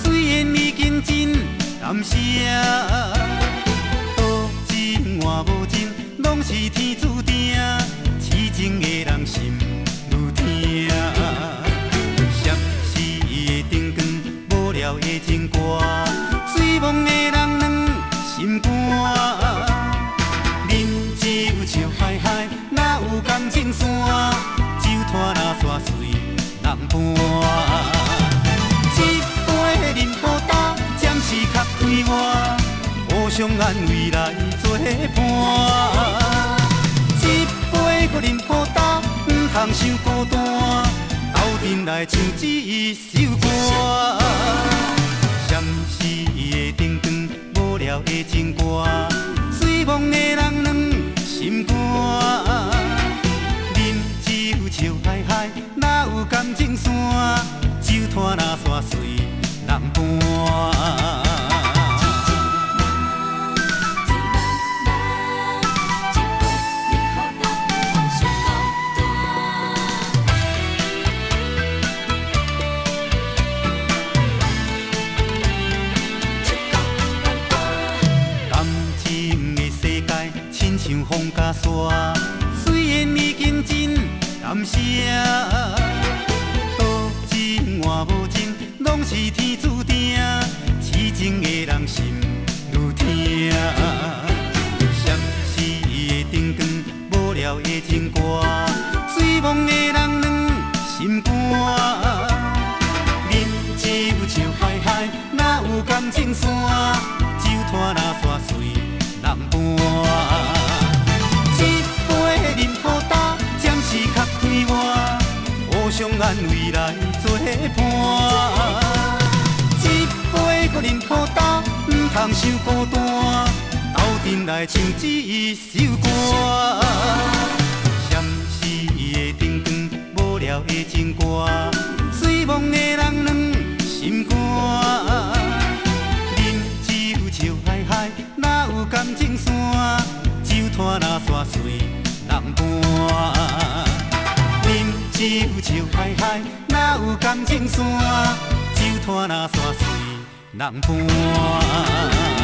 虽然已经真难舍，多情换无情，拢是天注定，痴情的人心愈痛。涉世的灯光，无聊的情歌，醉梦的人软心肝。饮酒笑嗨嗨，哪有感情线？酒摊若煞随人搬。一杯饮好干，暂时较快活，互相安慰来作伴。一杯搁饮好干，唔通伤孤单，斗阵来唱一首歌。闪逝的灯光，无聊的情歌，醉梦的人软心肝。饮酒笑嗨嗨，哪有感情线？酒摊若煞随人搬。像风甲沙，虽然已经真难舍，多情换无情，拢是天注定，痴情的人心愈痛。涉世的灯光，无聊的情歌，醉梦的人软心肝。饮酒笑嗨嗨，哪有感情线？酒摊若煞随人搬。互相安慰来作伴。一杯搁饮好干，唔通伤孤单，斗阵来唱一首歌。闪逝的灯光，无聊的情歌，醉梦的人软心肝。饮酒笑嗨嗨，哪有感情线？酒摊若煞随人搬。酒笑嗨嗨，哪有感情线？酒摊若煞随人搬。